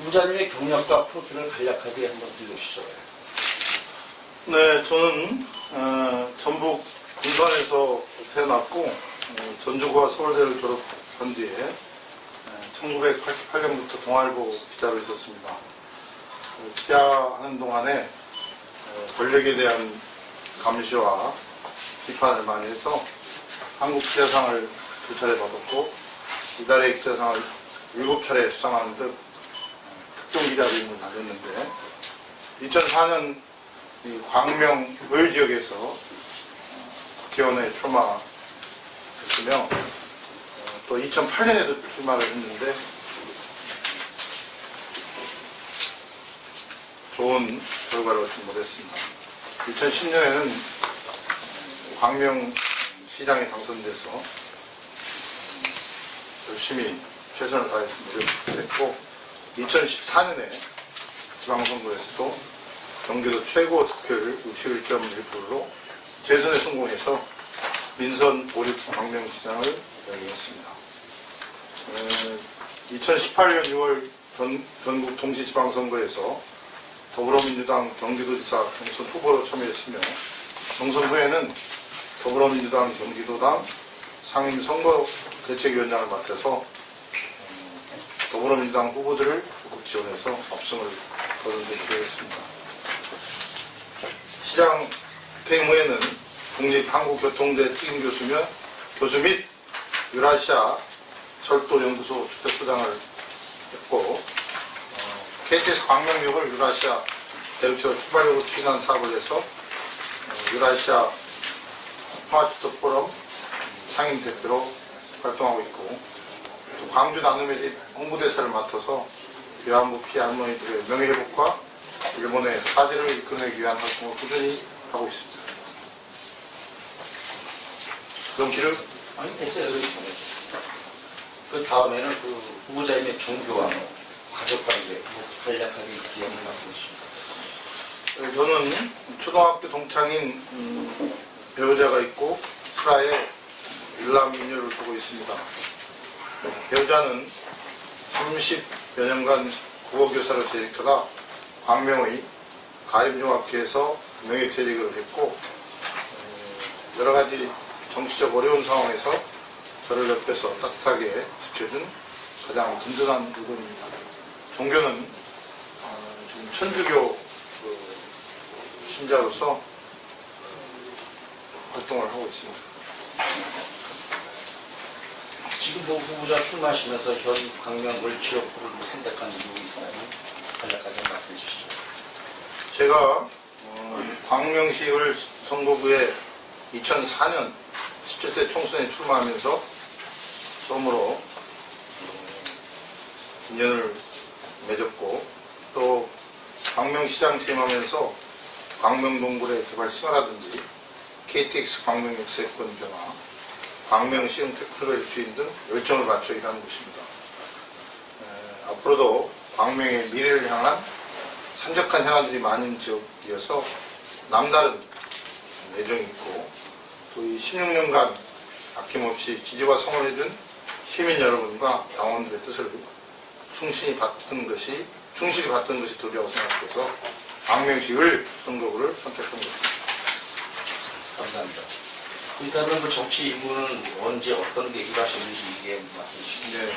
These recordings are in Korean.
부부장님의 경력과 프로필을 간략하게 한번 들려주시죠. 네, 저는 전북 군산에서 태어났고 전주고와 서울대를 졸업한 뒤에 1988년부터 동아일보 기자로 있었습니다. 기자하는 동안에 권력에 대한 감시와 비판을 많이 해서 한국 기자상을 2차례 받았고 이달의 기자상을 7차례 수상하는 등 특종 기자로 임무를 다녔는데 2004년 광명 을 지역에서 국회의원에 출마했으며 또 2008년에도 출마를 했는데 좋은 결과를 얻지 못했습니다. 2010년에는 광명시장에 당선돼서 열심히 최선을 다해서 노력했고 2014년에 지방선거에서도 경기도 최고 득표율 61.1%로 재선에 성공해서 민선 오립 광명시장을 역임했습니다. 2018년 6월 전국 동시지방선거에서 더불어민주당 경기도지사 경선 후보로 참여했으며 경선 후에는 더불어민주당 경기도당 상임선거대책위원장을 맡아서 더불어민주당 후보들을 적극 지원해서 압승을 거둔 데 기여했습니다. 시장 퇴임 후에는 국립한국교통대 특임교수며 교수 및 유라시아 철도연구소 주택소장을 했고 KTX 광명역을 유라시아 대륙교 출발역으로 추진한 사업을 해서 유라시아 평화주택 포럼 상임대표로 활동하고 있고 또 광주 나눔의 집 홍보대사를 맡아서 위안부 피해 할머니들의 명예회복과 일본의 사죄를 이끌어내기 위한 활동을 꾸준히 하고 있습니다. 그럼 길을? 아니, 됐어요. 그 다음에는 그 후보자님의 종교와 가족관계, 간략하게 이야기 말씀해 주십시오. 저는 초등학교 동창인 배우자가 있고 슬하에 일남 이녀를 두고 있습니다. 배우자는 30여 년간 국어교사로 재직하다 광명의 가림중학교에서 명예퇴직을 했고 여러가지 정치적 어려운 상황에서 저를 옆에서 따뜻하게 지켜준 가장 든든한 누군입니다. 종교는 지금 천주교 신자로서 활동을 하고 있습니다. 지금 뭐 후보자 출마하시면서 현 광명을 지역구를 선택한 이유가 있나요? 간략하게 말씀해 주시죠. 제가 광명시의회 선거구에 2004년 17대 총선에 출마하면서 처음으로 인연을 맺었고 또 광명시장 취임하면서 광명동굴의 개발 심화라든지 KTX 광명 역세권 변화, 광명시흥 테크노로지 추진 등 열정을 바쳐 일하는 곳입니다. 앞으로도 광명의 미래를 향한 산적한 현안들이 많은 지역이어서 남다른 애정이 있고 또 이 16년간 아낌없이 지지와 성원해준 시민 여러분과 당원들의 뜻을 충실히 받던 것이 도리라고 생각해서 광명시을 선거구를 선택한 것입니다. 감사합니다. 일단은 그 정치 임무는 언제 어떤 계기로 하셨는지 이게 말씀해 주시죠. 네.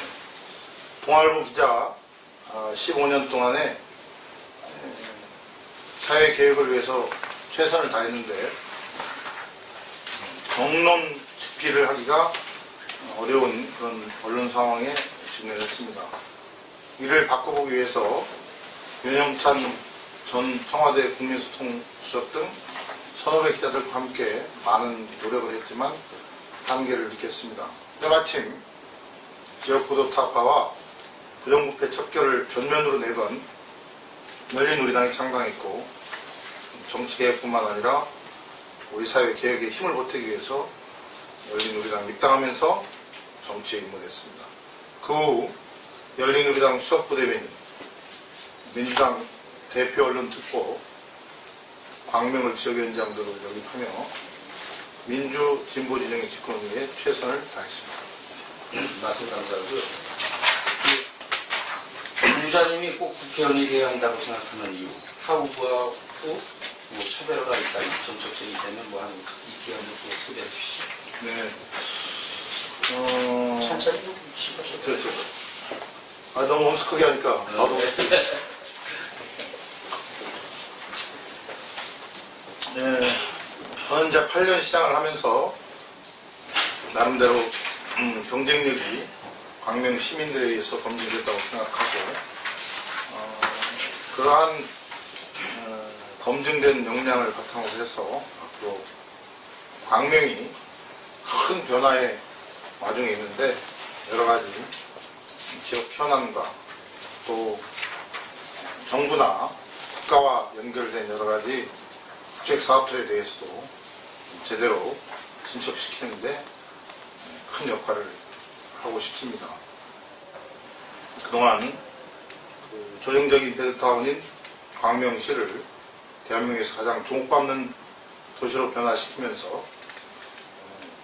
동아일보 기자 15년 동안에 사회개혁을 위해서 최선을 다했는데 정론 집필을 하기가 어려운 그런 언론 상황에 직면했습니다. 이를 바꿔보기 위해서 윤영찬 전 청와대 국민소통수석 등 1,500 기자들과 함께 많은 노력을 했지만 한계를 느꼈습니다. 때마침 지역구도 타파와 부정부패 척결을 전면으로 내건 열린우리당이 창당했고 정치개혁뿐만 아니라 우리 사회 개혁에 힘을 보태기 위해서 열린우리당 입당하면서 정치에 입문했습니다. 그 후 열린우리당 수석부대변인, 민주당 대표 언론특보, 광명을 지역위원장 등을 역임하며 민주 진보 진영의 집권을 위해 최선을 다했습니다. 말씀 감사하고요. 부자님이 꼭 국회의원이 되어야 한다고 생각하는 이유, 타 후보하고 뭐 차별화가 있다면 정책적이 되면 뭐 한 이기원을 또 소개해 주시죠. 네. 천천히 좀 짚어주세요. 그렇죠. 아, 너무 엄숙하게 하니까 나도. 네. 저는 이제 8년 시장을 하면서 나름대로 경쟁력이 광명 시민들에 의해서 검증됐다고 생각하고 그러한 검증된 역량을 바탕으로 해서 앞으로 광명이 큰 변화의 와중에 있는데 여러 가지 지역 현안과 또 정부나 국가와 연결된 여러 가지 국책 사업들에 대해서도 제대로 진척시키는데 큰 역할을 하고 싶습니다. 그동안 조형적인 베드타운인 광명시를 대한민국에서 가장 주목받는 도시로 변화시키면서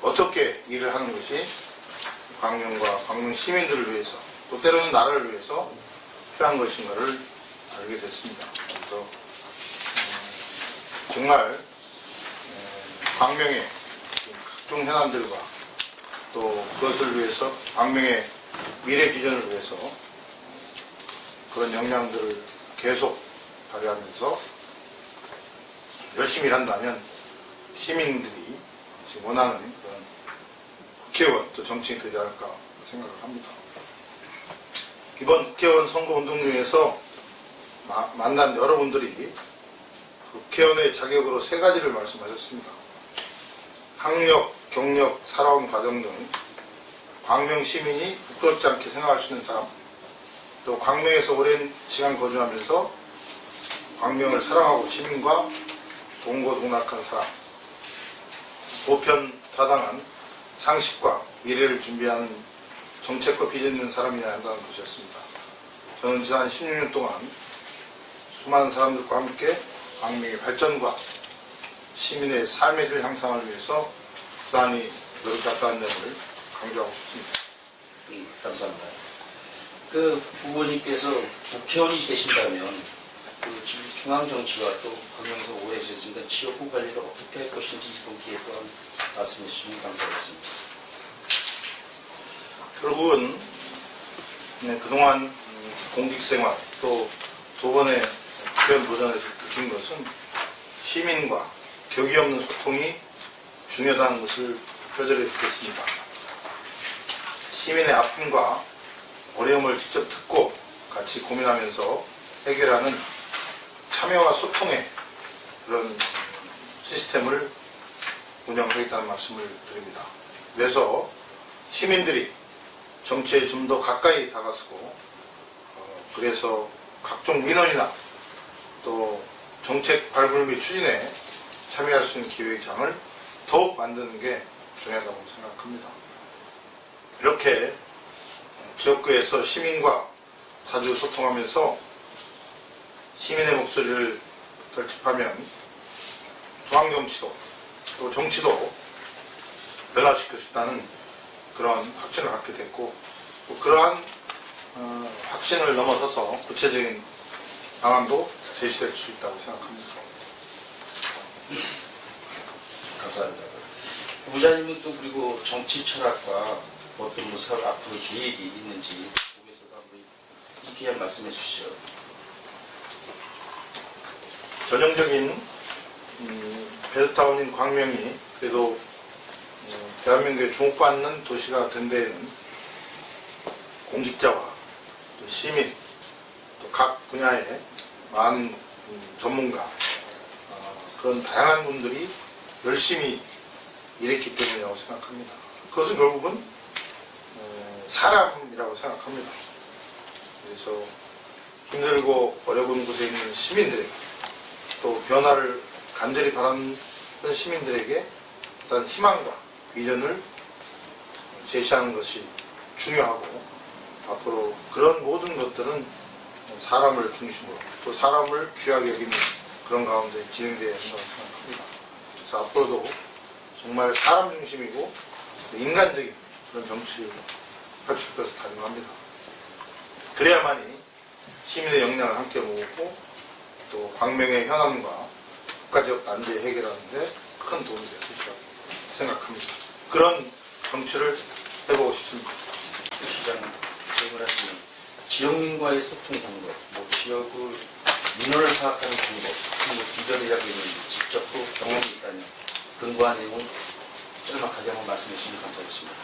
어떻게 일을 하는 것이 광명과 광명 시민들을 위해서 또 때로는 나라를 위해서 필요한 것인가를 알게 됐습니다. 그래서 정말 광명의 각종 현안들과 또 그것을 위해서 광명의 미래 비전을 위해서 그런 역량들을 계속 발휘하면서 열심히 일한다면 시민들이 지금 원하는 그런 국회의원 또 정치인이 되지 않을까 생각을 합니다. 이번 국회의원 선거운동 중에서 만난 여러분들이 국회의원의 자격으로 3가지를 말씀하셨습니다. 학력, 경력, 살아온 과정 등 광명 시민이 부끄럽지 않게 생각할 수 있는 사람, 또 광명에서 오랜 시간 거주하면서 광명을 사랑하고 시민과 동고동락한 사람, 보편타당한 상식과 미래를 준비하는 정책과 비전 있는 사람이어야 한다는 것이었습니다. 저는 지난 16년 동안 수많은 사람들과 함께 광명의 발전과 시민의 삶의 질 향상을 위해서 부단히 노력했다는 점을 강조하고 싶습니다. 감사합니다. 그 후보님께서 국회의원이 되신다면 지금 중앙정치와 또 광명에서 오래 계셨습니다. 지역구 관리를 어떻게 할 것인지 이번 기회에 또한 말씀해 주시면 감사하겠습니다. 결국은 그동안 공직생활 또 2번의 국회의원 도전에서 느낀 것은 시민과 격이 없는 소통이 중요하다는 것을 뼈저리 느꼈습니다. 시민의 아픔과 어려움을 직접 듣고 같이 고민하면서 해결하는 참여와 소통의 그런 시스템을 운영하겠다는 말씀을 드립니다. 그래서 시민들이 정치에 좀 더 가까이 다가서고 그래서 각종 민원이나 또 정책 발굴 및 추진에 참여할 수 있는 기획장을 더욱 만드는 게 중요하다고 생각합니다. 이렇게 지역구에서 시민과 자주 소통하면서 시민의 목소리를 결집하면 중앙정치도 또 정치도 변화시킬 수 있다는 그런 확신을 갖게 됐고 또 그러한 확신을 넘어서서 구체적인 방안도 제시될 수 있다고 생각합니다. 감사합니다. 부자님은 또 그리고 정치 철학과 어떤 뭐 사업 앞으로 계획이 있는지 거기에서도 한번 깊게 말씀해 주시죠. 전형적인 베드타운인 광명이 그래도 대한민국에 주목받는 도시가 된 데에는 공직자와 또 시민 또 각 분야의 많은 전문가 그런 다양한 분들이 열심히 일했기 때문이라고 생각합니다. 그것은 결국은 사람이라고 생각합니다. 그래서 힘들고 어려운 곳에 있는 시민들에게 또 변화를 간절히 바라는 시민들에게 일단 희망과 비전을 제시하는 것이 중요하고 앞으로 그런 모든 것들은 사람을 중심으로 또 사람을 귀하게 여기는 그런 가운데 진행되어야 한다고 생각합니다. 그래서 앞으로도 정말 사람 중심이고 인간적인 그런 정치를 펼칠 것을 다짐합니다. 그래야만이 시민의 역량을 함께 모으고 또 광명의 현안과 국가적 난제 해결하는 데 큰 도움이 될 것이라고 생각합니다. 그런 정치를 해보고 싶습니다. 시장 질문하시면 지역민과의 소통 방법, 지역을 민원을 파악하는 방법, 비전이라고 있는 직접도 경험이 있다면 근거한 내용을 짤막하게 한번 말씀해 주시면 감사하겠습니다.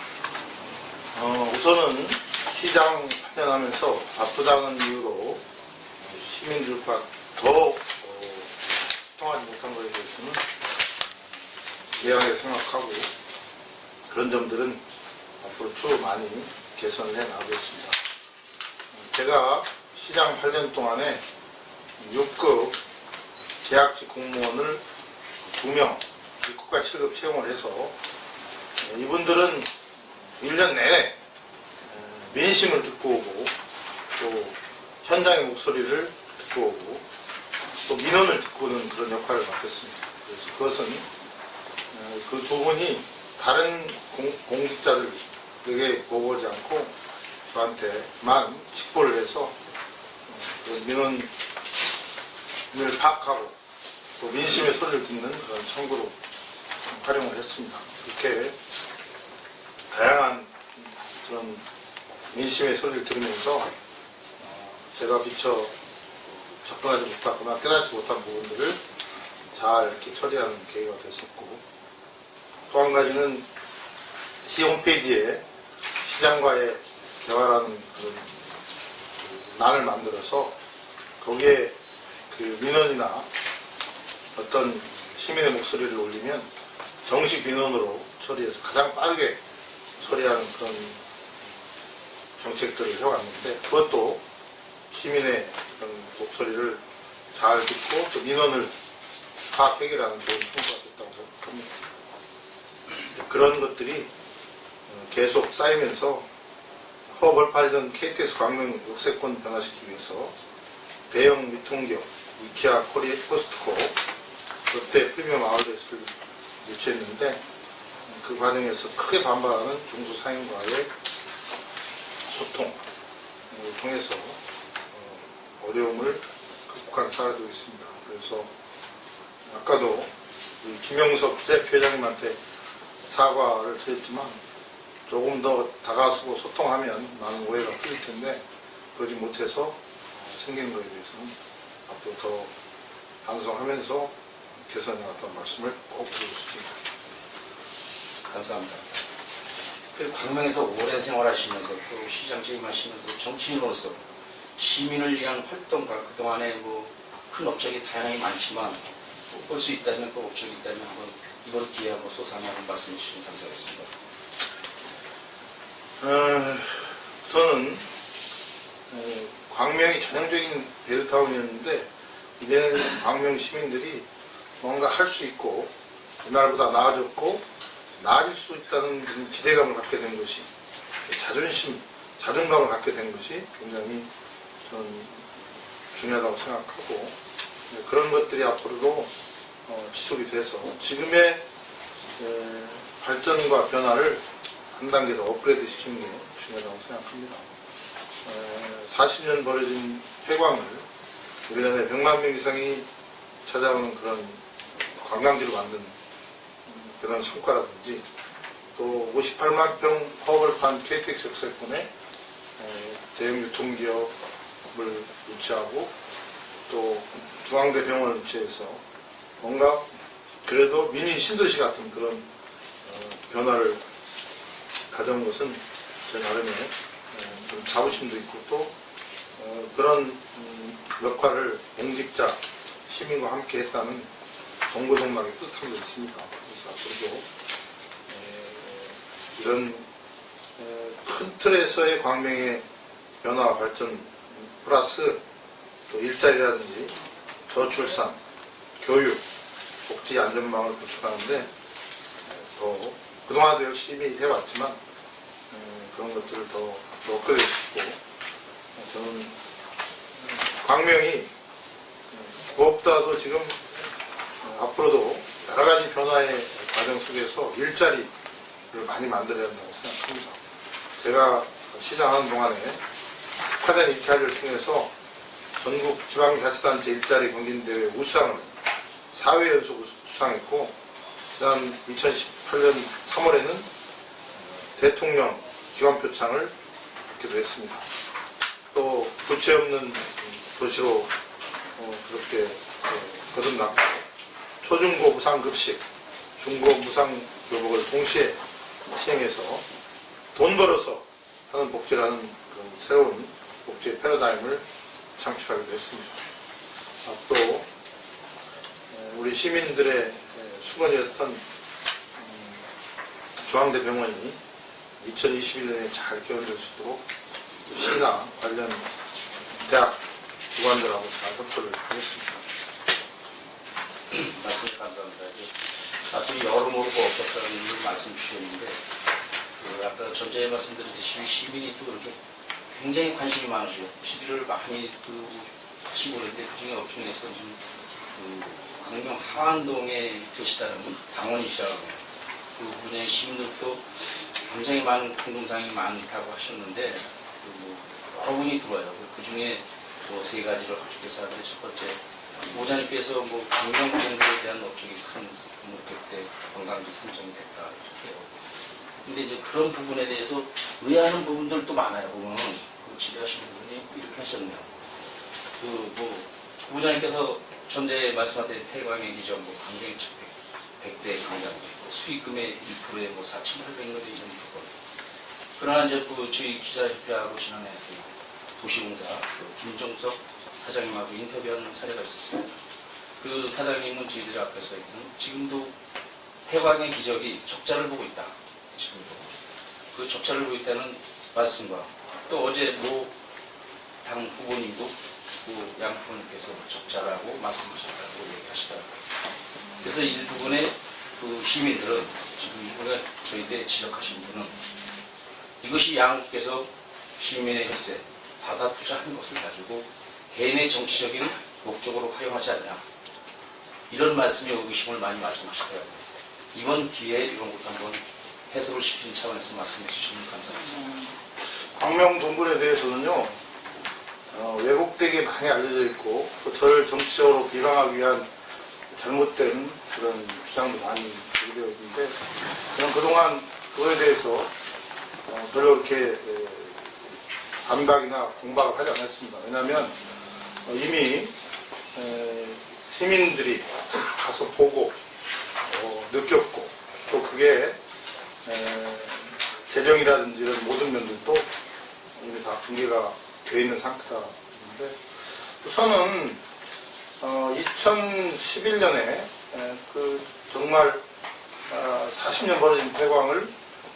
우선은 시장 8년 하면서 바쁘다는 이유로 시민들과 더 소통하지 못한 것에 대해서는 미안하게 생각하고 그런 점들은 앞으로 추후 많이 개선을 해 나가겠습니다. 제가 시장 8년 동안에 6급 계약직 공무원을 2명 6급과 7급 채용을 해서 이분들은 1년 내내 민심을 듣고 오고 또 현장의 목소리를 듣고 오고 또 민원을 듣고 오는 그런 역할을 맡겼습니다. 그래서 그것은 그 두 분이 다른 공직자들에게 보고하지 않고 저한테만 직보를 해서 그 민원을 파악하고 또 민심의 소리를 듣는 그런 청구로 활용을 했습니다. 이렇게 다양한 그런 민심의 소리를 들으면서 제가 미처 접근하지 못하거나 깨닫지 못한 부분들을 잘 이렇게 처리하는 계기가 됐었고 또 한 가지는 시 홈페이지에 시장과의 대화라는 그런 란을 만들어서 거기에 그 민원이나 어떤 시민의 목소리를 올리면 정식 민원으로 처리해서 가장 빠르게 처리하는 그런 정책들을 해왔는데 그것도 시민의 그런 목소리를 잘 듣고 또 민원을 파악 해결하는 좋은 청구가 됐다고 생각합니다. 그런 것들이 계속 쌓이면서 허벌파이던 KTX 광명 역세권 변화시키기 위해서 대형 유통기업 이케아, 코스트코, 롯데 프리미엄 아울렛을 유치했는데 그 과정에서 크게 반발하는 중소상인과의 소통을 통해서 어려움을 극복한 사례도 있습니다. 그래서 아까도 김영석 대표장님한테 사과를 드렸지만 조금 더 다가서고 소통하면 많은 오해가 풀릴 텐데 그러지 못해서 생긴 것에 대해서는 앞으로 더 반성하면서 개선해 나갔다는 말씀을 꼭 드리고 싶습니다. 감사합니다. 그 광명에서 오랜 생활하시면서 또 시장 재임하시면서 정치인으로서 시민을 위한 활동과 그동안에 큰 업적이 다양하게 많지만 볼 수 있다면 그 업적이 있다면 한번 이번 기회에 한번 소상히 한번 말씀해 주시면 감사하겠습니다. 저는 광명이 전형적인 베드타운이었는데 이제는 광명 시민들이 뭔가 할 수 있고 그날보다 나아졌고 나아질 수 있다는 기대감을 갖게 된 것이 자존감을 갖게 된 것이 굉장히 저는 중요하다고 생각하고 그런 것들이 앞으로도 지속이 돼서 지금의 발전과 변화를 한 단계 더 업그레이드 시키는 게 중요하다고 생각합니다. 40년 벌어진 폐광을 1년에 100만 명 이상이 찾아오는 그런 관광지로 만든 그런 성과라든지 또 58만 평 허브를 판 KTX 역세권에 대형 유통기업을 유치하고 또 중앙대 병원을 유치해서 뭔가 그래도 미니 신도시 같은 그런 변화를 가져온 것은 제 나름의 좀 자부심도 있고 또 그런 역할을 공직자, 시민과 함께 했다는 동고동락의 뿌듯함도 있습니다. 그래서 앞으로도 이런 큰 틀에서의 광명의 변화 발전 플러스 또 일자리라든지 저출산, 교육, 복지 안전망을 구축하는데 더 그동안도 열심히 해왔지만 그런 것들을 더 업그레이드 시키고 저는 광명이 무엇보다도 지금 앞으로도 여러 가지 변화의 과정 속에서 일자리를 많이 만들어야 한다고 생각합니다. 제가 시장하는 동안에 특화된 일자리를 통해서 전국 지방자치단체 일자리 경진대회 우수상을 4회 연속 수상했고, 지난 2018년 3월에는 대통령 기관표창을 받기도 했습니다. 또 부채 없는 도시로 그렇게 거듭났고, 초중고 무상급식, 중고 무상교복을 동시에 시행해서 돈 벌어서 하는 복지라는 그런 새로운 복지의 패러다임을 창출하기도 했습니다. 또 우리 시민들의 수건이었던 중앙대병원이 2021년에 잘 개원될 수 있도록 시나 관련 대학 기관들하고 잘 협조를 하겠습니다. 말씀 감사합니다. 말씀이 여러모로 없었다는 말씀 주셨는데, 아까 전제에 말씀드렸듯이 시민이 또 이렇게 굉장히 관심이 많으시고 시비를 많이 하시고 그랬는데, 그중에 업중에서 지금 광명 하안동에 계시다는 분, 당원이시라고 그 분의 시민들도 굉장히 많은 공동사항이 많다고 하셨는데, 여러 분이 들어와요. 그중에 세 가지를 가지고 하는데, 첫 번째, 모자님께서 광명 공부에 대한 업적이 큰 그때 관광지 선정이 됐다 이렇게. 근데 이제 그런 부분에 대해서 의아하는 부분들도 많아요. 보면 지도하신 부분이 이렇게 하셨네요. 부부장님께서 전제 말씀하신 폐광의 기점, 강경 100대 강경, 수익금의 1%에 4,800원 이런 부분. 그러나 이제 저희 기자협회하고 지난해 도시공사 김정석 사장님하고 인터뷰한 사례가 있었습니다. 그 사장님은 저희들이 앞에서 지금도 폐광의 기적이 적자를 보고 있다. 지금도. 그 적자를 보고 있다는 말씀과 또 어제 당 후보님도 양 후보님께서 적자라고 말씀하셨다고 얘기하시더라고요. 그래서 일부분의 시민들은 지금 이번에 저희들이 지적하신 분은 이것이 양국께서 시민의 혈세, 바다 투자한 것을 가지고 개인의 정치적인 목적으로 활용하지 않냐. 이런 말씀에 의구심을 많이 말씀하시더라고요. 이번 기회에 이런 것도 한번 해석을 시키는 차원에서 말씀해 주시면 감사하겠습니다. 광명 동굴에 대해서는요, 왜곡되게 많이 알려져 있고, 또 저를 정치적으로 비방하기 위한 잘못된 그런 주장도 많이 제기되어 있는데, 저는 그동안 그거에 대해서 별로 이렇게 반박이나 공박을 하지 않았습니다. 왜냐하면 이미 시민들이 가서 보고 느꼈고, 또 그게 재정이라든지 이런 모든 면들도 이미 다 공개가 되어 있는 상태다. 우선은 2011년에 정말 40년 벌어진 폐광을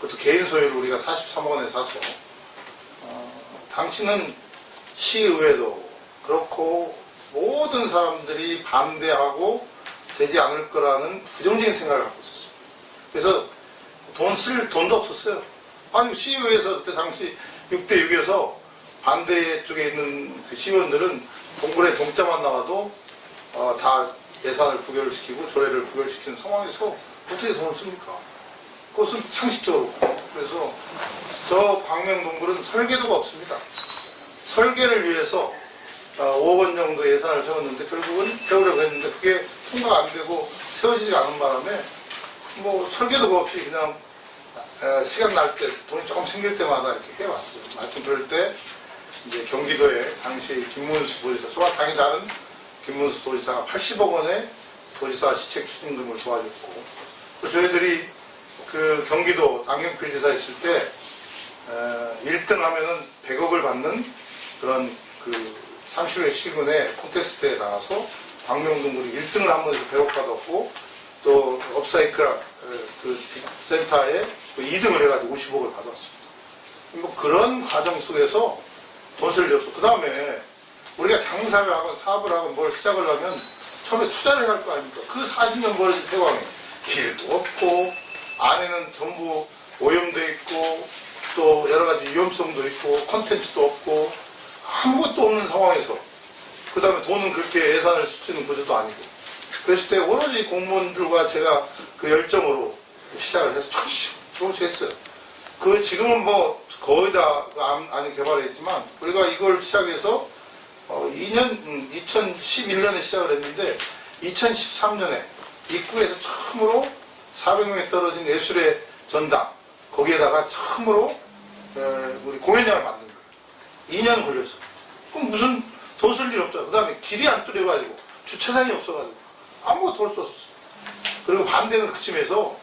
그것도 개인 소유로 우리가 43억 원에 사서 당시는 시의회도 그렇고 모든 사람들이 반대하고 되지 않을 거라는 부정적인 생각을 갖고 있었어요. 그래서 돈 쓸 돈도 없었어요. 아니 시의회에서 그때 당시 6대6에서 반대 쪽에 있는 그 시의원들은 동굴에 동자만 나와도 다 예산을 부결을 시키고 조례를 부결시키는 상황에서 어떻게 돈을 씁니까? 그것은 상식적으로. 그래서 저 광명 동굴은 설계도가 없습니다. 설계를 위해서 5억 원 정도 예산을 세웠는데 결국은 세우려고 했는데 그게 통과가 안 되고 세워지지 않은 바람에 설계도가 없이 그냥 시간 날 때 돈이 조금 생길 때마다 이렇게 해왔어요. 마침 그럴 때 이제 경기도에 당시 김문수 도지사, 저와 당이 다른 김문수 도지사가 80억 원의 도지사 시책 추진금을 도와줬고, 또 저희들이 그 경기도 안경필지사 있을 때 1등 하면은 100억을 받는 그런 30회 시군의 콘테스트에 나가서 광명동굴이 1등을 한 번에서 100억 받았고, 또 업사이클 센터에 2등을 해가지고 50억을 받았습니다. 그런 과정 속에서 돈을 들였어. 그 다음에 우리가 장사를 하건 사업을 하건 뭘 시작을 하면 처음에 투자를 해야 할 거 아닙니까? 그 40년 벌어진 폐광에 길도 없고 안에는 전부 오염돼 있고 또 여러 가지 위험성도 있고 콘텐츠도 없고 아무것도 없는 상황에서 그 다음에 돈은 그렇게 예산을 쓰는 구조도 아니고 그랬을 때 오로지 공무원들과 제가 그 열정으로 시작을 해서 조금씩 했어요. 지금은 거의 다 안이 개발했지만 우리가 이걸 시작해서 2011년에 시작을 했는데 2013년에 입구에서 처음으로 400명이 떨어진 예술의 전당 거기에다가 처음으로 우리 공연장을 만든 거예요. 2년 걸렸어요. 그럼 무슨 돈 쓸 일 없죠. 그 다음에 길이 안 뚫려가지고 주차장이 없어가지고 아무것도 할 수 없었어요. 그리고 반대는 그쯤에서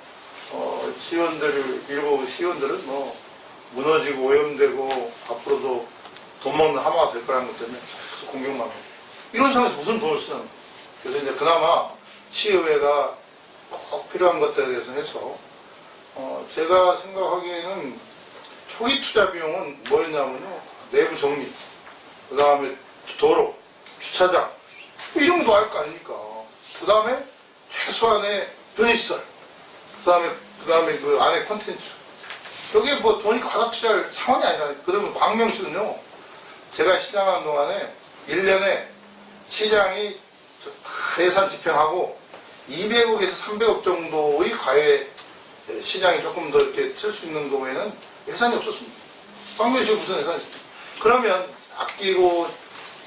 일부 시의원들은 뭐 무너지고 오염되고 앞으로도 돈 먹는 하마가 될 거라는 것 때문에 계속 공격만 하고 이런 상황에서 무슨 돈을 쓰는 거예요. 그래서 이제 그나마 시의회가 꼭 필요한 것들에 대해서 해서 제가 생각하기에는 초기 투자 비용은 뭐였냐면요. 내부 정리, 그 다음에 도로, 주차장 뭐 이런 것도 할 거 아닙니까. 그 다음에 최소한의 편의시설, 그 다음에 그 안에 콘텐츠 여기에 뭐 돈이 과다 투자할 상황이 아니라 그러면 광명시는요. 제가 시장하는 동안에 1년에 시장이 다 예산 집행하고 200억에서 300억 정도의 과외 시장이 조금 더 이렇게 쓸 수 있는 경우에는 예산이 없었습니다. 광명시가 무슨 예산이 있습니까? 그러면 아끼고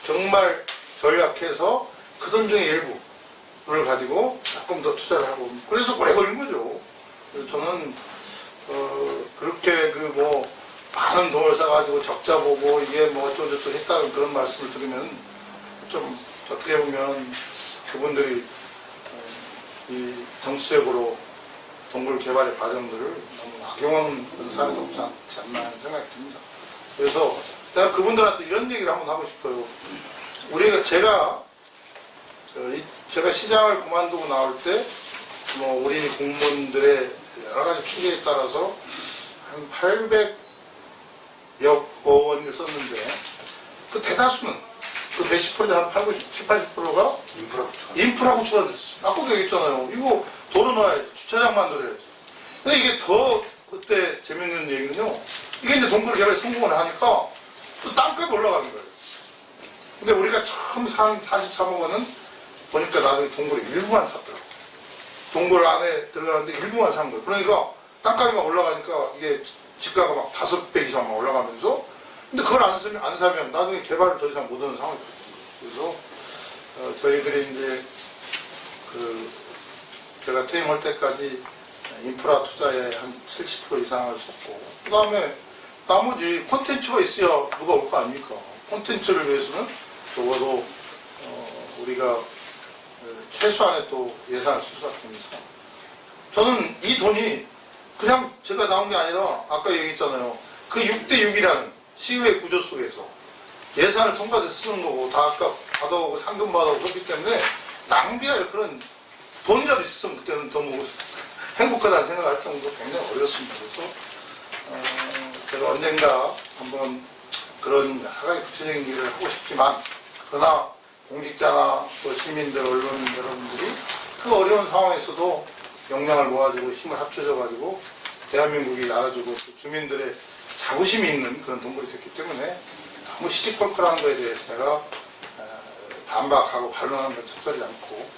정말 절약해서 그 돈 중에 일부를 가지고 조금 더 투자를 하고 그래서 오래 걸린 거죠. 그래서 저는 그렇게 그 뭐 많은 돈을 써가지고 적자 보고 이게 뭐 어쩌고저쩌고 했다는 그런 말씀을 들으면 좀 어떻게 보면 그분들이 이 정치적으로 동굴 개발의 과정들을 너무 악용하는 그런 사람이 없지 않나 하는 생각이 듭니다. 그래서 제가 그분들한테 이런 얘기를 한번 하고 싶어요. 제가 시장을 그만두고 나올 때 뭐 우리 공무원들의 여러 가지 추계에 따라서 한 800여 원을 썼는데 그 대다수는 그 몇십 프로, 한 70, 80%가 인프라 구축가 됐어요. 아까도 얘기했잖아요. 이거 도로 놔야지. 주차장 만들어야지. 근데 이게 더 그때 재밌는 얘기는요. 이게 이제 동굴 개발에 성공을 하니까 또 땅값이 올라가는 거예요. 근데 우리가 처음 산 43억 원은 보니까 나중에 동굴의 일부만 샀더라고요. 동굴 안에 들어가는데 일부만 산 거예요. 그러니까 땅값이 막 올라가니까 이게 집가가 막 5배 이상 막 올라가면서 근데 그걸 안 사면 나중에 개발을 더 이상 못하는 상황이 됐거든요. 그래서 저희들이 이제 제가 퇴임할 때까지 인프라 투자에 한 70% 이상을 썼고 그 다음에 나머지 콘텐츠가 있어야 누가 올 거 아닙니까? 콘텐츠를 위해서는 적어도 우리가 최소한의 또 예산을 쓸 수밖에 없습니다. 저는 이 돈이 그냥 제가 나온 게 아니라 아까 얘기했잖아요. 그 6대6이라는 시의회 구조 속에서 예산을 통과돼서 쓰는 거고 다 아까 받아오고 상금 받아오고 그렇기 때문에 낭비할 그런 돈이라도 있었으면 그때는 더 뭐 행복하다는 생각을 할 정도로 굉장히 어려웠습니다. 그래서 제가 언젠가 한번 그런 여러 가지 구체적인 일을 하고 싶지만 그러나 공직자나 또 시민들, 언론 여러분들이 그 어려운 상황에서도 역량을 모아주고 힘을 합쳐져가지고 대한민국이 나라주고 주민들의 자부심이 있는 그런 동굴이 됐기 때문에 너무 시시콜콜한 거에 대해서 제가 반박하고 반론하는 건 적절하지 않고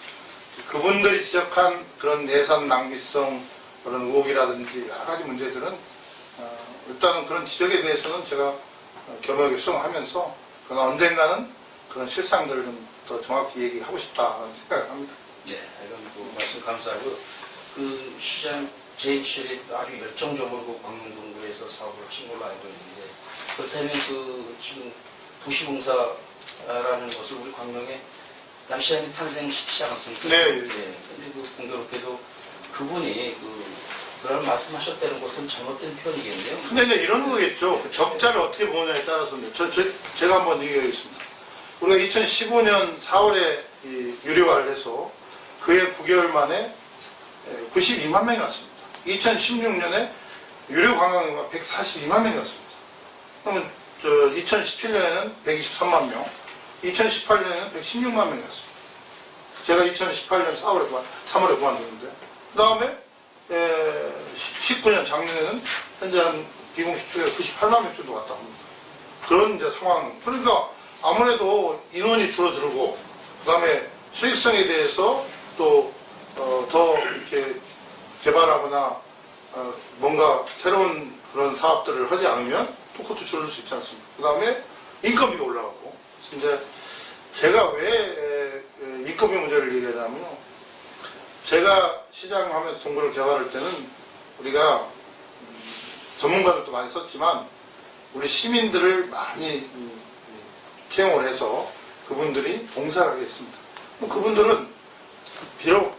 그분들이 지적한 그런 예산 낭비성 그런 의혹이라든지 여러 가지 문제들은 일단은 그런 지적에 대해서는 제가 겸허하게 수용하면서 그러나 언젠가는 그런 실상들을 좀 더 정확히 얘기하고 싶다는 생각을 합니다. 네, 이런 말씀 감사하고 그 시장 재임 시절에 아주 열정적으로 그 광명동굴에서 사업을 하신 걸로 알고 있는데 그렇다면 그 지금 도시공사라는 것을 우리 광명에 양시장이 탄생시키지 않았습니까? 네. 근데 그 공교롭게도 그분이 그런 말씀하셨다는 것은 잘못된 표현이겠네요. 근데 이제 이런 거겠죠. 그 적자를 어떻게 보느냐에 따라서 제가 한번 얘기하겠습니다. 우리가 2015년 4월에 유료화를 해서 그해 9개월 만에 92만 명이 왔습니다. 2016년에 유료 관광객만 142만 명이 왔습니다. 그러면 2017년에는 123만 명, 2018년에는 116만 명이 왔습니다. 제가 2018년 3월에 그만뒀는데 그 다음에 19년 작년에는 현재 한 비공식 추계가 98만 명 정도 왔다고 합니다. 그런 이제 상황. 그러니까 아무래도 인원이 줄어들고 그 다음에 수익성에 대해서 또 더 이렇게 개발하거나 뭔가 새로운 그런 사업들을 하지 않으면 또 그것도 줄을 수 있지 않습니까? 그 다음에 인건비가 올라가고 이제 제가 왜 인건비 문제를 얘기하냐면요. 제가 시장하면서 동굴을 개발할 때는 우리가 전문가들도 많이 썼지만 우리 시민들을 많이 채용을 해서 그분들이 봉사를 하겠습니다. 그분들은 비록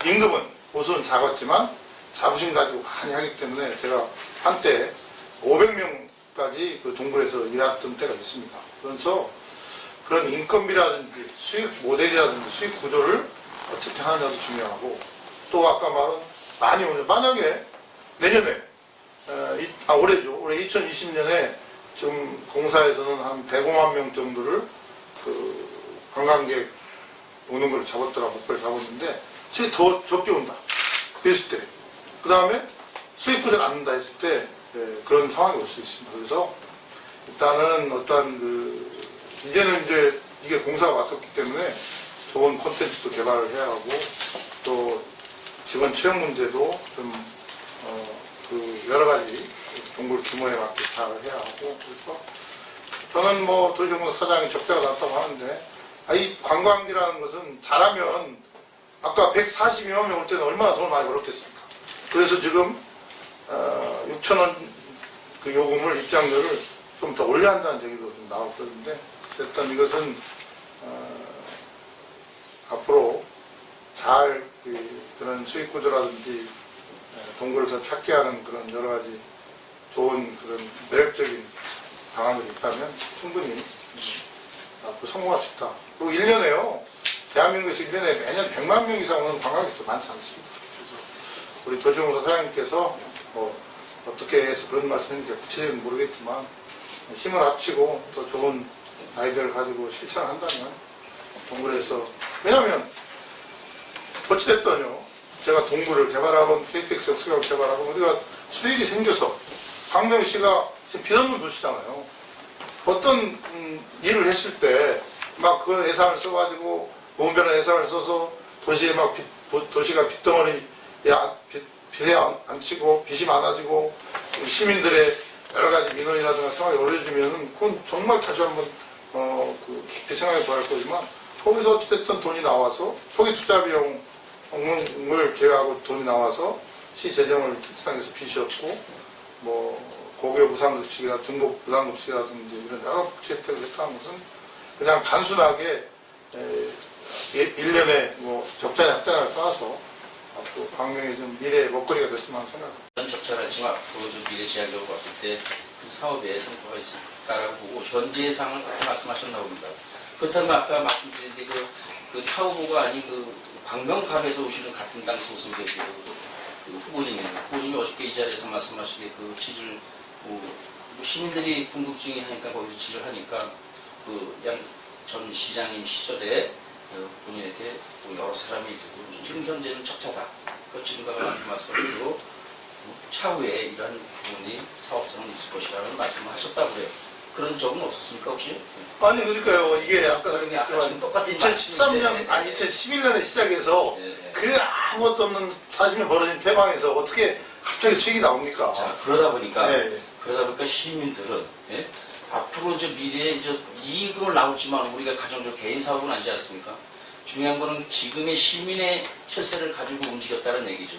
임금은 보수는 작았지만 자부심 가지고 많이 하기 때문에 제가 한때 500명까지 그 동굴에서 일했던 때가 있습니다. 그래서 그런 인건비라든지 수익 모델이라든지 수익 구조를 어떻게 하느냐도 중요하고, 또 아까 말한 많이 오죠. 만약에 내년에 올해죠. 올해 2020년에 지금 공사에서는 한 105만 명 정도를 그 관광객 오는 걸 잡았더라, 목표를 잡았는데 지금 더 적게 온다 그랬을 때, 그 다음에 수익 구조를 안 한다 했을 때 그런 상황이 올 수 있습니다. 그래서 일단은 어떠한 이제는 이제 이게 공사가 맡았기 때문에 좋은 콘텐츠도 개발을 해야 하고, 또 직원 채용 문제도 좀 여러 가지 동굴 규모에 맞게 잘 해야 하고, 그래서 저는 뭐 도시공사 사장이 적자가 났다고 하는데, 이 관광지라는 것은 잘하면 아까 142만 명 올 때는 얼마나 돈을 많이 벌었겠습니까? 그래서 지금 6,000원 그 요금을 입장료를 좀 더 올려야 한다는 얘기도 좀 나오고 그러는데, 일단 이것은 앞으로 잘 그런 수익 구조라든지 동굴에서 찾게 하는 그런 여러 가지 좋은 그런 매력적인 방안들이 있다면 충분히 앞으로 성공할 수 있다. 그리고 1년에요. 대한민국에서 1년에 매년 100만 명 이상 오는 관광객도 많지 않습니다. 그래서 우리 도시공사 사장님께서 어떻게 해서 그런 말씀인지 구체적으로 모르겠지만 힘을 합치고 또 좋은 아이디어를 가지고 실천을 한다면 동굴에서, 왜냐하면 어찌됐든요, 제가 동굴을 개발하고 KTX 역수역을 개발하고 우리가 수익이 생겨서, 광명시가 지금 빚 없는 도시잖아요. 어떤 일을 했을 때 막 그 예산을 써가지고 무분별한 예산을 써서 도시에 막 도시가 빚덩어리에 빚에 안 치고 빚이 많아지고 시민들의 여러 가지 민원이라든가 생활이 어려워지면은 그건 정말 다시 한번 깊이 생각해 봐야 할 거지만, 거기서 어찌됐든 돈이 나와서 초기 투자 비용을 제외하고 돈이 나와서 시 재정을 튼튼하게 해서 빚이 없고, 고교 무상급식이나 중급 무상급식이라든지 이런 여러 복지 혜택을 획득한 것은 그냥 단순하게 1년에 적자 약자를 떠나서 또 광명의 좀 미래의 먹거리가 됐으면 하는 생각합니다. 이런 적절하지만 앞으로 좀 미래 지향적으로 봤을 때 그 사업에 성과가 있을까라고 보고 현재의 상황을 그렇게 말씀하셨나 봅니다. 그렇다면 아까 말씀드린 그 타오보가 아닌 광명갑에서 오시는 같은 당 소속의 후보님이 어저께 이 자리에서 말씀하시기에 그 질을 시민들이 궁금증이 하니까 거기서 질을 하니까 양 전 시장님 시절에 본인에게 여러 사람이 있었고 지금 현재는 적자다. 지금과 같은 말씀을 드리고 차후에 이러한 부분이 사업성은 있을 것이라는 말씀을 하셨다고 해요. 그런 적은 없었습니까 혹시? 아니 그러니까요. 이게 아까 지금 똑같은 2013년 아니 2011년에 시작해서 그 아무것도 없는 40년 벌어진 폐광에서 어떻게 갑자기 수익이 나옵니까? 자, 그러다 보니까 시민들은 앞으로 미래에 이익으로 나올지만 우리가 가정적으로 개인 사업은 아니지 않습니까? 중요한 거는 지금의 시민의 혈세를 가지고 움직였다는 얘기죠.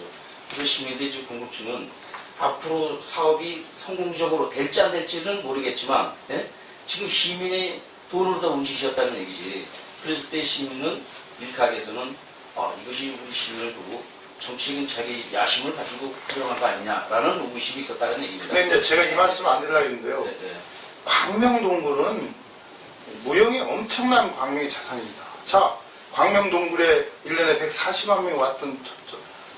그래서 시민들의 궁금증은 앞으로 사업이 성공적으로 될지 안 될지는 모르겠지만 지금 시민의 돈으로 다 움직이셨다는 얘기지. 그랬을 때 시민은 일각에서는 이것이 우리 시민을 두고 정치적인 자기 야심을 가지고 활용한 거 아니냐라는 의심이 있었다는 얘기입니다. 근데 이제 제가 이 말씀 안 드리려고 했는데요. 광명동굴은 무형의 엄청난 광명의 자산입니다. 자, 광명동굴에 1년에 140만 명이 왔던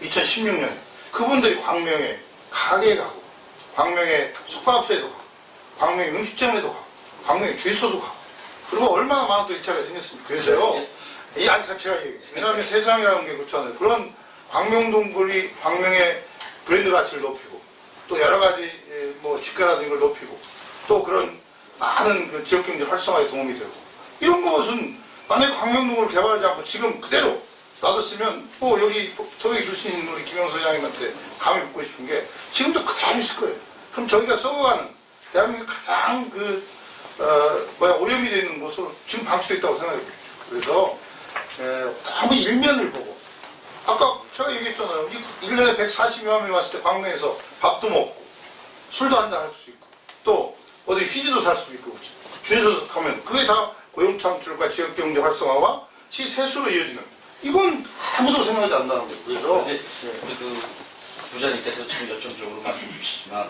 2016년에 그분들이 광명에 가게에 가고, 광명에 숙박업소에도 가고, 광명에 음식점에도 가고, 광명에 주유소도 가고, 그리고 얼마나 많은 또 일자리가 생겼습니까? 그래서요, 제가 얘기했어요. 왜냐하면 세상이라는 게 그렇잖아요. 그런 광명동굴이 광명의 브랜드 가치를 높이고, 또 여러 가지 집가라든지 걸 높이고, 또 그런 많은 지역경제 활성화에 도움이 되고, 이런 것은 만약에 광명동굴을 개발하지 않고 지금 그대로 놔뒀으면 여기 토백이 출신인 우리 김영수 회장님한테 감히 묻고 싶은 게 지금도 그대로 있을 거예요. 그럼 저희가 썩어가는 대한민국 가장 오염이 되어 있는 곳으로 지금 방치되어 있다고 생각해 보십시오. 그래서 아무 일면을 보고 아까 제가 얘기했잖아요. 1년에 140만 명이 왔을 때 광명에서 밥도 먹고 술도 한잔 할 수 있고 또 어디 휴지도 살 수 있고 주에서 가면 그게 다 고용창출과 지역경제 활성화와 시세수로 이어지는 이건 아무도 생각하지 않는다는 거예요. 그래서 그런데 그 부장님께서 지금 열정적으로 말씀 주시지만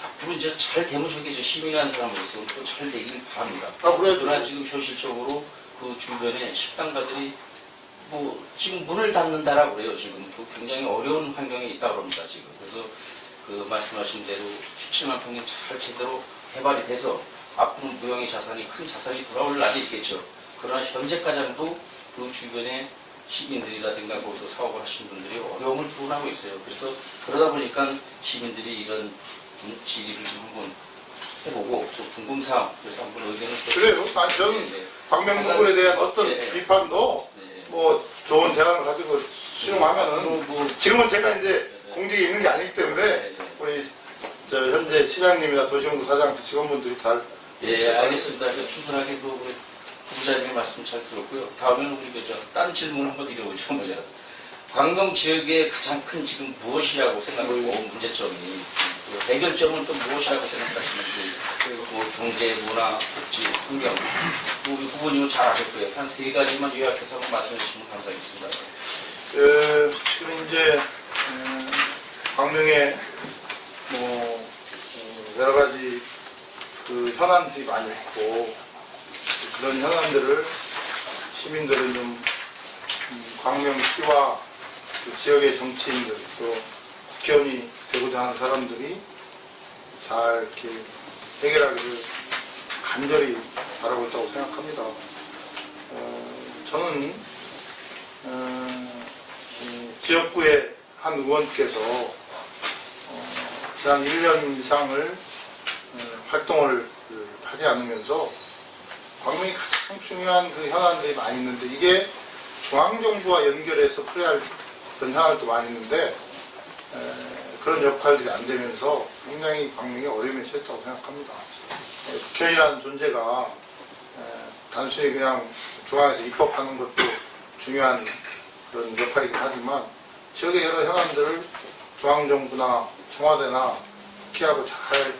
앞으로 이제 잘 되무시게 시민이라는 사람으로서 또 잘 되길 바랍니다. 그래야죠. 그러나 지금 현실적으로 그 주변에 식당가들이 뭐 지금 문을 닫는다라고 그래요. 지금 그 굉장히 어려운 환경에 있다고 합니다. 지금 그래서 그 말씀하신 대로 17만 평이 잘 제대로 개발이 돼서 앞으로 무형의 자산이 큰 자산이 돌아올 날이 있겠죠. 그러나 현재 가장도 그 주변에 시민들이라든가 거기서 사업을 하시는 분들이 어려움을 토론하고 있어요. 그래서 그러다 보니까 시민들이 이런 질의를 좀 한번 해보고 또 궁금사항 그래서 한번 의견을 그래요. 저는 광명동굴에 대한 어떤 비판도 뭐 좋은 대안을 가지고 수용하면은 지금은 제가 이제 공직에 있는 게 아니기 때문에 우리 현재 시장님이나 도시공사 사장 직원분들이 잘 알겠습니다. 충분하게 그 우리 부장님의 말씀 잘 들었고요. 다음에는 우리 딴 질문 한번 드려보죠. 뭐냐. 광명 지역의 가장 큰 지금 무엇이라고 생각하고 문제점이 해결점은 또 무엇이라고 생각하시는지 뭐 경제, 문화, 복지, 환경 우리 후보님은 잘 아실 거예요. 한 세 가지만 요약해서 한번 말씀해 주시면 감사하겠습니다. 지금 이제 광명에 뭐 여러 가지 그 현안들이 많이 있고 그런 현안들을 시민들은 좀 광명시와 그 지역의 정치인들 또 국회의원이 되고자 하는 사람들이 잘 이렇게 해결하기를 간절히 바라고 있다고 생각합니다. 저는 지역구의 한 의원께서 지난 1년 이상을 활동을 하지 않으면서 광명이 가장 중요한 그 현안들이 많이 있는데 이게 중앙정부와 연결해서 풀어야 할 그런 현안들도 많이 있는데 그런 역할들이 안 되면서 굉장히 광명이 어려움에 처했다고 생각합니다. 국회의원이라는 존재가 단순히 그냥 중앙에서 입법하는 것도 중요한 그런 역할이긴 하지만 지역의 여러 현안들을 중앙정부나 청와대나 국회하고 잘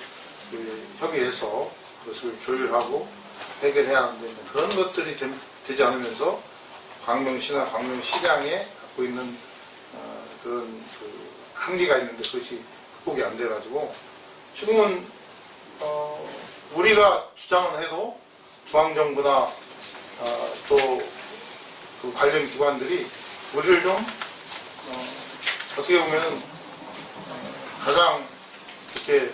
협의해서 그것을 조율하고 해결해야 하는데 그런 것들이 되지 않으면서 광명시나 광명시장에 갖고 있는 그런 그 한계가 있는데 그것이 극복이 안 돼가지고 지금은 우리가 주장을 해도 중앙정부나 또 그 관련 기관들이 우리를 좀 어떻게 보면 가장 이렇게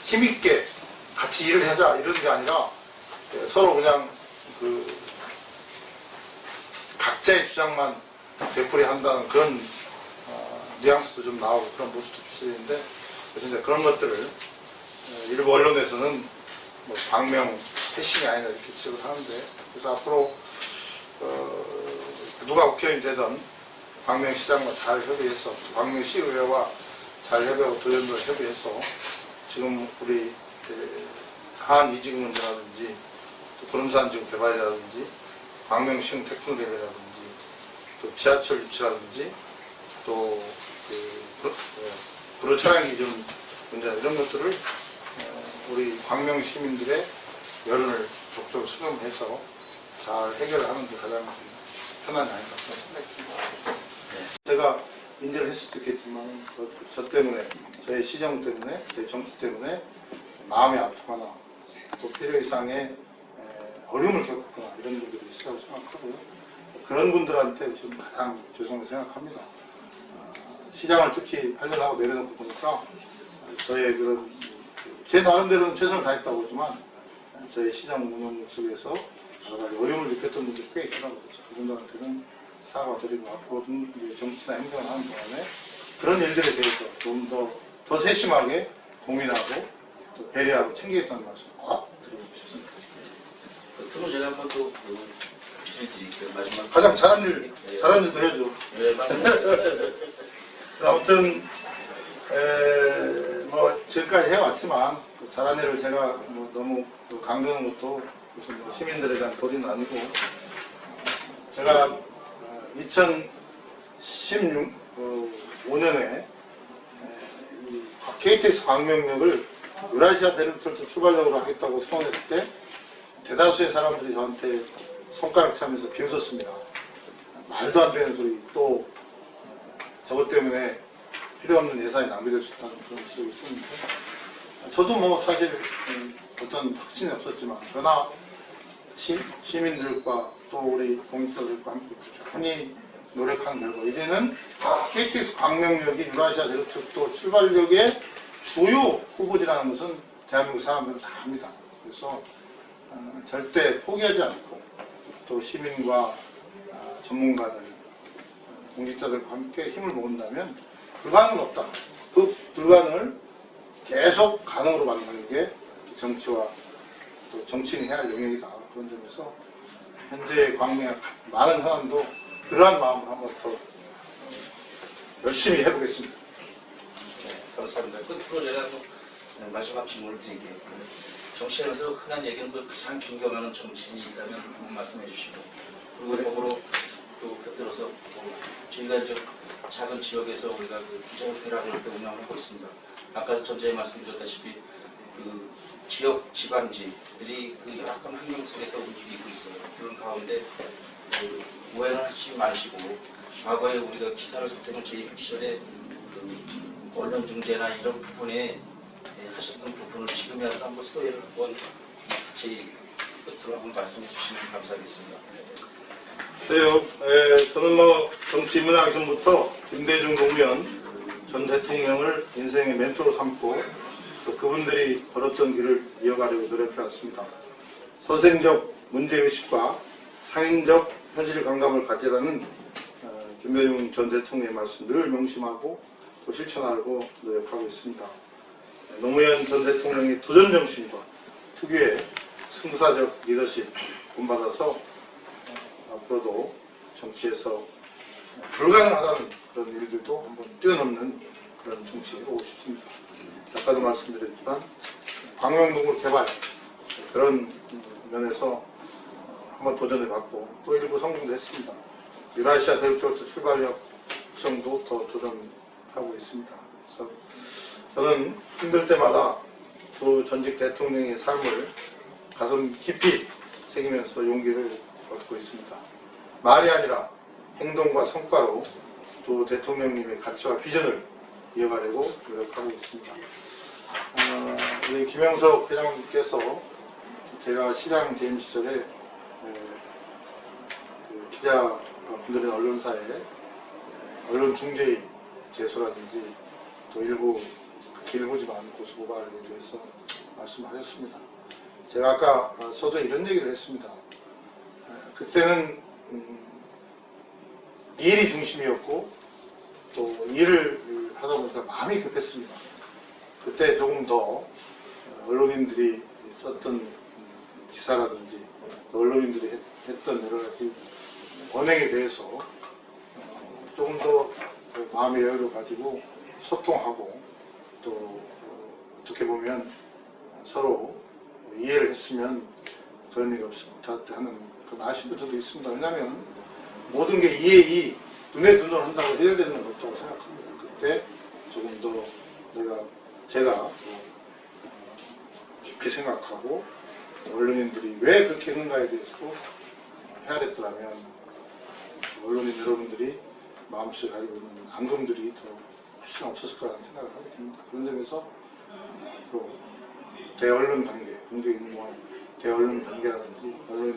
힘있게 같이 일을 하자 이런 게 아니라 서로 그냥 그 각자의 주장만 되풀이 한다는 그런 뉘앙스도 좀 나오고 그런 모습도 비춰지는데 그래서 이제 그런 것들을 일부 언론에서는 뭐 광명 패싱이 아니라 이렇게 지적을 하는데 그래서 앞으로 누가 국회의원이 되든 광명시장과 잘 협의해서 광명시의회와 잘 협의하고 도연과 협의해서 지금 우리 하안 이지구 문제라든지 또 구름산 지구 개발이라든지 광명시흥 태풍 대비라든지 또 지하철 유치라든지 또 구로 차량 기준 문제 이런 것들을 우리 광명 시민들의 여론을 적극적으로 수렴해서 잘 해결하는 게 가장 편안이 아닌가 생각합니다. 제가 인재를 했을 수도 있겠지만 저 때문에 저의 시정 때문에 저의 정치 때문에 마음이 아프거나 또 필요 이상의 어려움을 겪었거나 이런 분들이 있으라고 생각하고요. 그런 분들한테 좀 가장 죄송하게 생각합니다. 시장을 특히 8년 하고 내려놓고 보니까 저의 그런 제 나름대로는 최선을 다했다고 하지만 저의 시장 운영 속에서 여러 가지 어려움을 느꼈던 분들이 꽤 있더라고요. 그분들한테는 사과드리고 앞으로는 정치나 행정을 하는 동안에 그런 일들에 대해서 좀 더 세심하게 고민하고 또 배려하고 챙기겠다는 말씀 꼭 드리고 싶습니다. 그럼 제가 한번 또 드릴게요. 마지막 가장 잘한 일도 해야죠. 네, 맞습니다. 아무튼 뭐 지금까지 해왔지만 그 잘한 일을 제가 뭐 너무 그 강조하는 것도 무슨 뭐 시민들에 대한 도리는 아니고 제가 2015년에 이 KTX 광명역을 유라시아 대륙철도 출발역으로 하겠다고 선언했을 때 대다수의 사람들이 저한테 손가락 차면서 비웃었습니다. 말도 안 되는 소리, 또 저것 때문에 필요 없는 예산이 낭비될 수 있다는 그런 지적이 있었는데 저도 뭐 사실 어떤 확신이 없었지만 그러나 시민들과 또 우리 공직자들과 함께 꾸준히 노력한 결과 이제는 KTX 광명역이 유라시아 대륙철도 출발역의 주요 후보지라는 것은 대한민국 사람들은 다 압니다. 그래서 절대 포기하지 않고 또 시민과 전문가들, 공직자들과 함께 힘을 모은다면 불가능은 없다. 그 불가능을 계속 가능으로 만드는 게 정치와 또 정치인이 해야 할 영역이다. 그런 점에서 현재 광명의 많은 사람도 그러한 마음을 한번 더 열심히 해보겠습니다. 네, 감사합니다. 끝으로 제가 또 마지막 질문을 드릴게요. 정치하면서 흔한 얘기는 가장 존경하는 정치인이 있다면 한번 말씀해 주시고 그리고 더불어 또 곁들여서 저희가 이제 작은 지역에서 우리가 그 기자협회라고 이렇게 운영하고 있습니다. 아까 전자에 말씀드렸다시피 그 지역 지방지들이 그 약간 환경 속에서 움직이고 있어요. 그런 가운데 그 오해는 하지 마시고 과거에 우리가 기사를 접하는 제2 시절에 그 언론 중재나 이런 부분에 하셨던 부분을 지금에 와서 한번 소개를 한번 제 끝으로 한번 말씀해 주시면 감사하겠습니다. 네, 저는 뭐 정치 입문하기 전부터 김대중 노무현 전 대통령을 인생의 멘토로 삼고 또 그분들이 걸었던 길을 이어가려고 노력해왔습니다. 서생적 문제의식과 상인적 현실 감각을 가지라는 김대중 전 대통령의 말씀 늘 명심하고 또 실천하려고 노력하고 있습니다. 노무현 전 대통령의 도전정신과 특유의 승부사적 리더십 본받아서 앞으로도 정치에서 불가능하다는 그런 일들도 한번 뛰어넘는 그런 정치 해보고 싶습니다. 아까도 말씀드렸지만 광명동굴 개발 그런 면에서 한번 도전해봤고 또 일부 성공도 했습니다. 유라시아 대륙철도 출발역 구성도 더 도전하고 있습니다. 그래서 저는 힘들 때마다 두 전직 대통령의 삶을 가슴 깊이 새기면서 용기를 얻고 있습니다. 말이 아니라 행동과 성과로 또 대통령님의 가치와 비전을 이어가려고 노력하고 있습니다. 우리 김영석 회장님께서 제가 시장 재임 시절에 그 기자분들은 언론사에 언론 중재의 제소라든지 또 일부 길고지만 고소고발에 대해서 말씀하셨습니다. 제가 아까 서두에 이런 얘기를 했습니다. 그때는 일이 중심이었고 또 일을 하다 보니까 마음이 급했습니다. 그때 조금 더 언론인들이 썼던 기사라든지 언론인들이 했던 여러 가지 언행에 대해서 조금 더 마음의 여유를 가지고 소통하고 또 어떻게 보면 서로 이해를 했으면 그런 일이 없었다 하는 그런 아쉬움도 저도 있습니다. 왜냐하면 모든 게 이해이 눈에 눈으로 한다고 해결되는 것도 생각합니다. 그때 조금 더 제가 깊이 생각하고 언론인들이 왜 그렇게 했는가에 대해서도 헤아렸더라면 언론인 여러분들이 마음속에 가지고 있는 앙금들이 더 훨씬 없었을 거라는 생각을 하게 됩니다. 그런 점에서 앞으로 대언론 관계, 공적인과 대언론 관계라든지 언론인